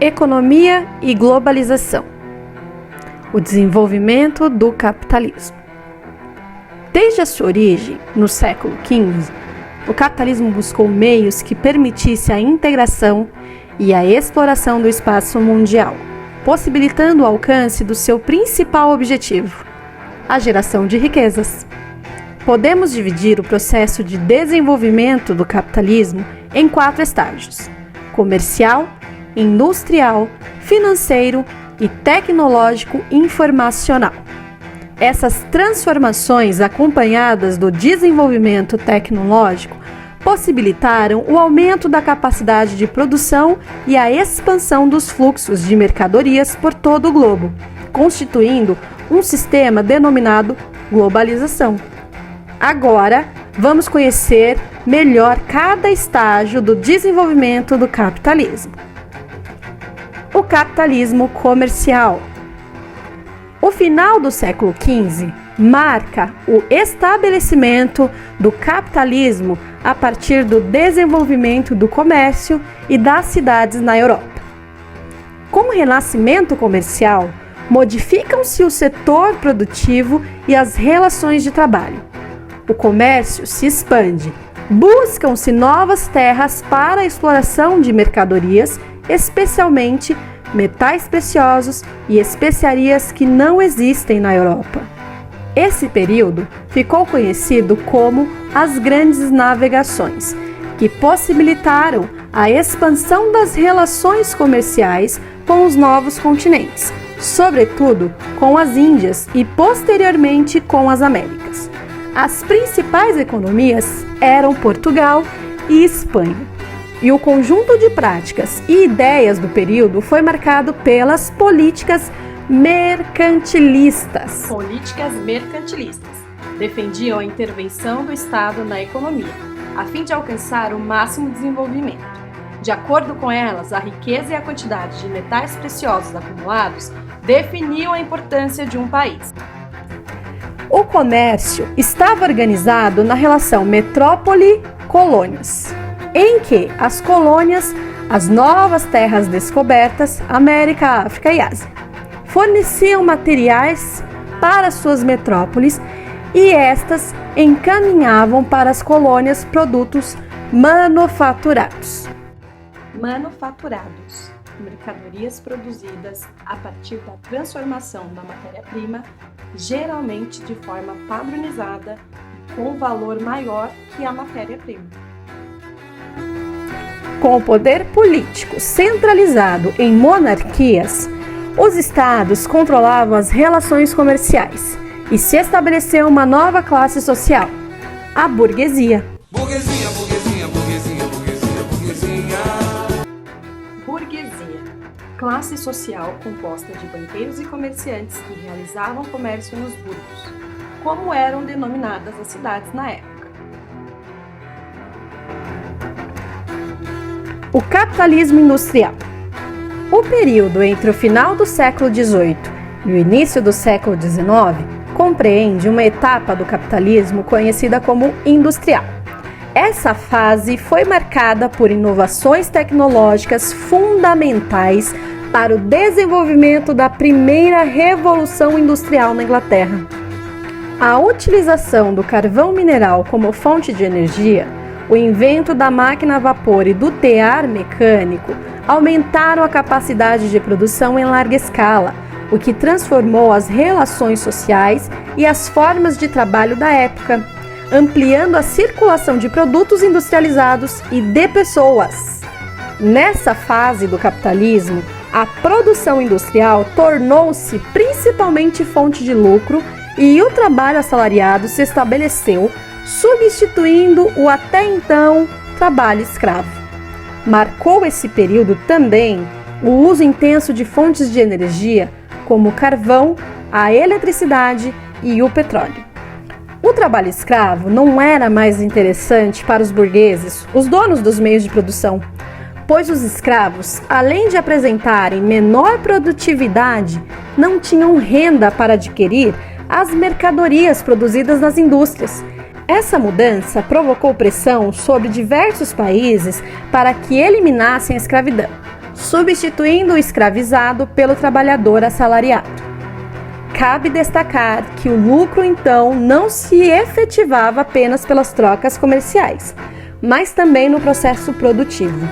Economia e globalização. O desenvolvimento do capitalismo. Desde a sua origem, no século XV, o capitalismo buscou meios que permitissem a integração e a exploração do espaço mundial, possibilitando o alcance do seu principal objetivo, a geração de riquezas. Podemos dividir o processo de desenvolvimento do capitalismo em 4 estágios: comercial, industrial, financeiro e tecnológico informacional. Essas transformações, acompanhadas do desenvolvimento tecnológico, possibilitaram o aumento da capacidade de produção e a expansão dos fluxos de mercadorias por todo o globo, constituindo um sistema denominado globalização. Agora, vamos conhecer melhor cada estágio do desenvolvimento do capitalismo. O capitalismo comercial. O final do século XV marca o estabelecimento do capitalismo a partir do desenvolvimento do comércio e das cidades na Europa. Com o renascimento comercial, modificam-se o setor produtivo e as relações de trabalho. O comércio se expande, buscam-se novas terras para a exploração de mercadorias, especialmente metais preciosos e especiarias que não existem na Europa. Esse período ficou conhecido como as Grandes Navegações, que possibilitaram a expansão das relações comerciais com os novos continentes, sobretudo com as Índias e posteriormente com as Américas. As principais economias eram Portugal e Espanha. E o conjunto de práticas e ideias do período foi marcado pelas políticas mercantilistas. Políticas mercantilistas defendiam a intervenção do Estado na economia, a fim de alcançar o máximo desenvolvimento. De acordo com elas, a riqueza e a quantidade de metais preciosos acumulados definiam a importância de um país. O comércio estava organizado na relação metrópole-colônias, em que as colônias, as novas terras descobertas, América, África e Ásia, forneciam materiais para suas metrópoles e estas encaminhavam para as colônias produtos manufaturados. Manufaturados, mercadorias produzidas a partir da transformação da matéria-prima, geralmente de forma padronizada e com valor maior que a matéria-prima. Com o poder político centralizado em monarquias, os estados controlavam as relações comerciais e se estabeleceu uma nova classe social, a burguesia. Burguesia, burguesia, burguesia, burguesia, burguesia. Burguesia, classe social composta de banqueiros e comerciantes que realizavam comércio nos burgos, como eram denominadas as cidades na época. O capitalismo industrial. O período entre o final do século XVIII e o início do século XIX compreende uma etapa do capitalismo conhecida como industrial. Essa fase foi marcada por inovações tecnológicas fundamentais para o desenvolvimento da primeira revolução industrial na Inglaterra. A utilização do carvão mineral como fonte de energia, o invento da máquina a vapor e do tear mecânico aumentaram a capacidade de produção em larga escala, o que transformou as relações sociais e as formas de trabalho da época, ampliando a circulação de produtos industrializados e de pessoas. Nessa fase do capitalismo, a produção industrial tornou-se principalmente fonte de lucro e o trabalho assalariado se estabeleceu, substituindo o até então trabalho escravo. Marcou esse período também o uso intenso de fontes de energia, como o carvão, a eletricidade e o petróleo. O trabalho escravo não era mais interessante para os burgueses, os donos dos meios de produção, pois os escravos, além de apresentarem menor produtividade, não tinham renda para adquirir as mercadorias produzidas nas indústrias. Essa mudança provocou pressão sobre diversos países para que eliminassem a escravidão, substituindo o escravizado pelo trabalhador assalariado. Cabe destacar que o lucro, então, não se efetivava apenas pelas trocas comerciais, mas também no processo produtivo.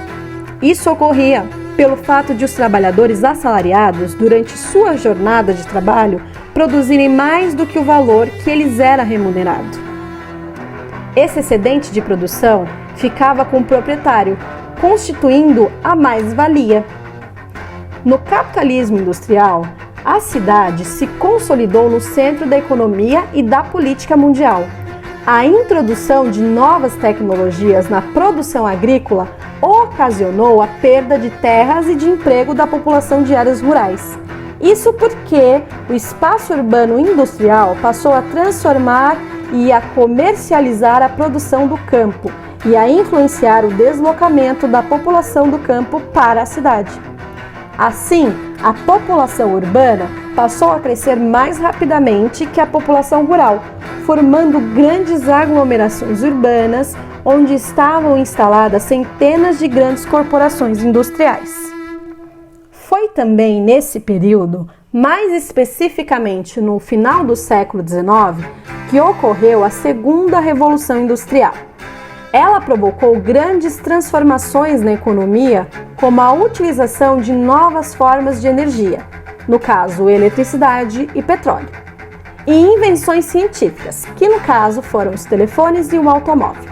Isso ocorria pelo fato de os trabalhadores assalariados, durante sua jornada de trabalho, produzirem mais do que o valor que lhes era remunerado. Esse excedente de produção ficava com o proprietário, constituindo a mais-valia. No capitalismo industrial, a cidade se consolidou no centro da economia e da política mundial. A introdução de novas tecnologias na produção agrícola ocasionou a perda de terras e de emprego da população de áreas rurais. Isso porque o espaço urbano industrial passou a transformar e a comercializar a produção do campo e a influenciar o deslocamento da população do campo para a cidade. Assim, a população urbana passou a crescer mais rapidamente que a população rural, formando grandes aglomerações urbanas onde estavam instaladas centenas de grandes corporações industriais. Foi também nesse período, mais especificamente no final do século XIX, que ocorreu a Segunda Revolução Industrial. Ela provocou grandes transformações na economia, como a utilização de novas formas de energia, no caso, eletricidade e petróleo, e invenções científicas, que no caso foram os telefones e o automóvel.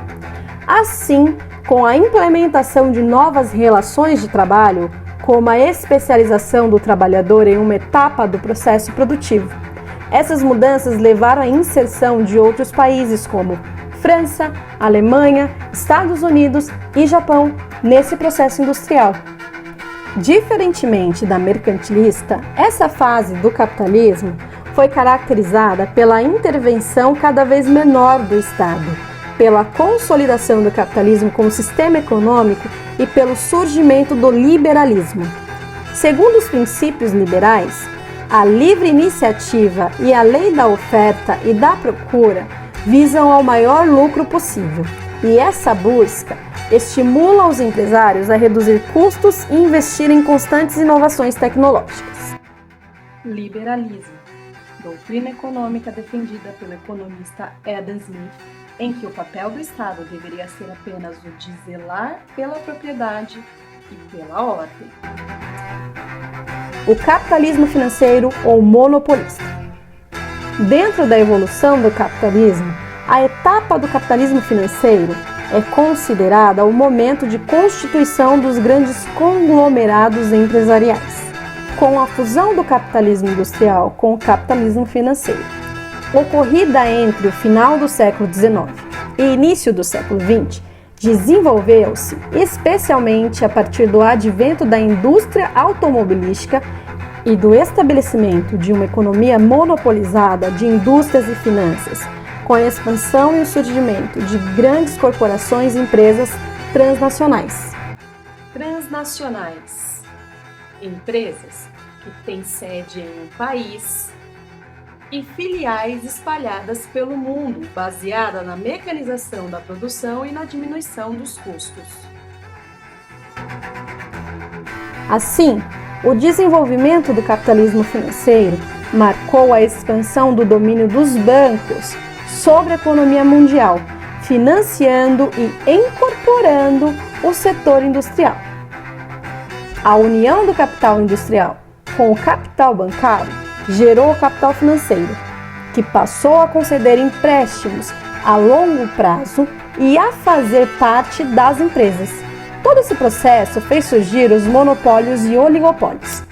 Assim, com a implementação de novas relações de trabalho, como a especialização do trabalhador em uma etapa do processo produtivo, essas mudanças levaram à inserção de outros países como França, Alemanha, Estados Unidos e Japão nesse processo industrial. Diferentemente da mercantilista, essa fase do capitalismo foi caracterizada pela intervenção cada vez menor do Estado, pela consolidação do capitalismo como sistema econômico e pelo surgimento do liberalismo. Segundo os princípios liberais, a livre iniciativa e a lei da oferta e da procura visam ao maior lucro possível, e essa busca estimula os empresários a reduzir custos e investir em constantes inovações tecnológicas. Liberalismo, doutrina econômica defendida pelo economista Adam Smith, em que o papel do Estado deveria ser apenas o de zelar pela propriedade e pela ordem. O capitalismo financeiro ou monopolista. Dentro da evolução do capitalismo, a etapa do capitalismo financeiro é considerada o momento de constituição dos grandes conglomerados empresariais, com a fusão do capitalismo industrial com o capitalismo financeiro, ocorrida entre o final do século XIX e início do século XX. Desenvolveu-se especialmente a partir do advento da indústria automobilística e do estabelecimento de uma economia monopolizada de indústrias e finanças, com a expansão e o surgimento de grandes corporações e empresas transnacionais. Transnacionais, empresas que têm sede em um país e filiais espalhadas pelo mundo, baseada na mecanização da produção e na diminuição dos custos. Assim, o desenvolvimento do capitalismo financeiro marcou a expansão do domínio dos bancos sobre a economia mundial, financiando e incorporando o setor industrial. A união do capital industrial com o capital bancário gerou o capital financeiro, que passou a conceder empréstimos a longo prazo e a fazer parte das empresas. Todo esse processo fez surgir os monopólios e oligopólios.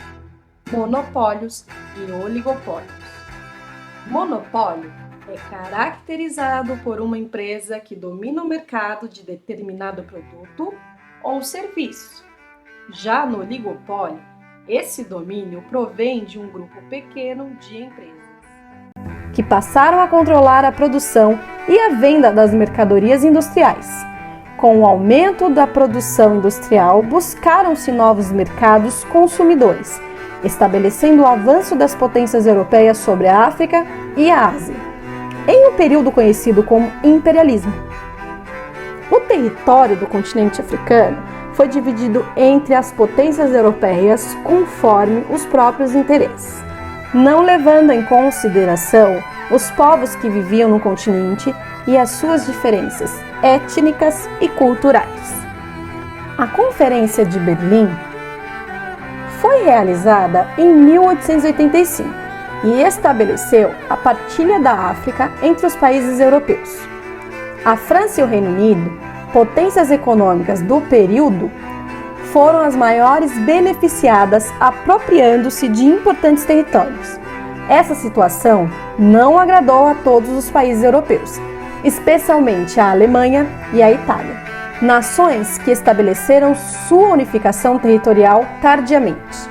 Monopólios e oligopólios. Monopólio é caracterizado por uma empresa que domina o mercado de determinado produto ou serviço. Já no oligopólio, esse domínio provém de um grupo pequeno de empresas que passaram a controlar a produção e a venda das mercadorias industriais. Com o aumento da produção industrial, buscaram-se novos mercados consumidores, estabelecendo o avanço das potências europeias sobre a África e a Ásia, em um período conhecido como imperialismo. O território do continente africano foi dividido entre as potências europeias conforme os próprios interesses, não levando em consideração os povos que viviam no continente e as suas diferenças étnicas e culturais. A Conferência de Berlim foi realizada em 1885 e estabeleceu a partilha da África entre os países europeus. A França e o Reino Unido, potências econômicas do período, foram as maiores beneficiadas apropriando-se de importantes territórios. Essa situação não agradou a todos os países europeus, especialmente a Alemanha e a Itália, nações que estabeleceram sua unificação territorial tardiamente.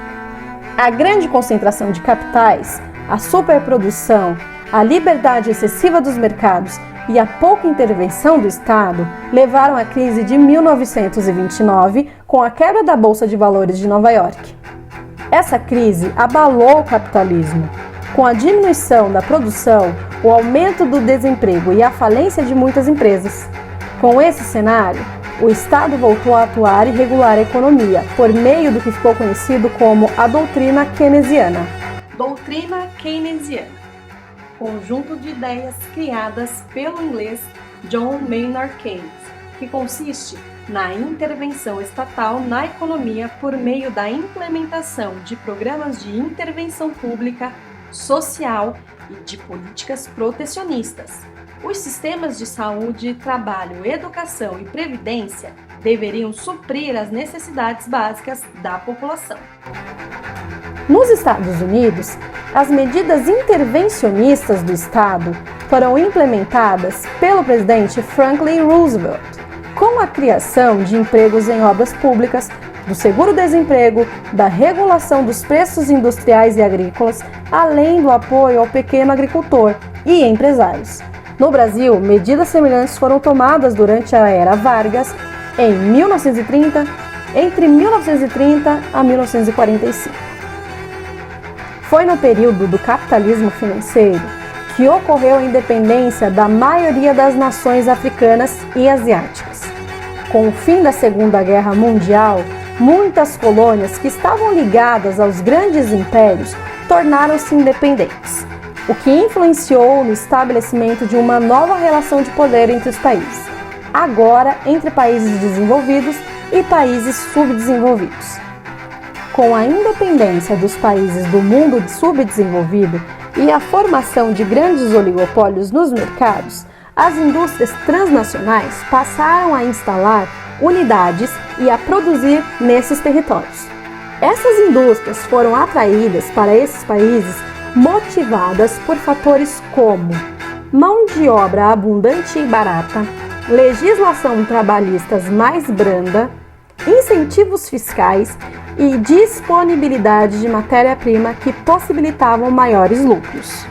A grande concentração de capitais, a superprodução, a liberdade excessiva dos mercados e a pouca intervenção do Estado levaram à crise de 1929 com a quebra da Bolsa de Valores de Nova York. Essa crise abalou o capitalismo, com a diminuição da produção, o aumento do desemprego e a falência de muitas empresas. Com esse cenário, o Estado voltou a atuar e regular a economia por meio do que ficou conhecido como a doutrina keynesiana. Doutrina keynesiana, conjunto de ideias criadas pelo inglês John Maynard Keynes, que consiste na intervenção estatal na economia por meio da implementação de programas de intervenção pública, social e de políticas protecionistas. Os sistemas de saúde, trabalho, educação e previdência deveriam suprir as necessidades básicas da população. Nos Estados Unidos, as medidas intervencionistas do Estado foram implementadas pelo presidente Franklin Roosevelt, com a criação de empregos em obras públicas, do seguro-desemprego, da regulação dos preços industriais e agrícolas, além do apoio ao pequeno agricultor e empresários. No Brasil, medidas semelhantes foram tomadas durante a era Vargas entre 1930 a 1945. Foi no período do capitalismo financeiro que ocorreu a independência da maioria das nações africanas e asiáticas. Com o fim da Segunda Guerra Mundial, muitas colônias que estavam ligadas aos grandes impérios tornaram-se independentes, o que influenciou no estabelecimento de uma nova relação de poder entre os países, agora entre países desenvolvidos e países subdesenvolvidos. Com a independência dos países do mundo subdesenvolvido e a formação de grandes oligopólios nos mercados, as indústrias transnacionais passaram a instalar unidades e a produzir nesses territórios. Essas indústrias foram atraídas para esses países motivadas por fatores como mão de obra abundante e barata, legislação trabalhistas mais branda, incentivos fiscais e disponibilidade de matéria-prima que possibilitavam maiores lucros.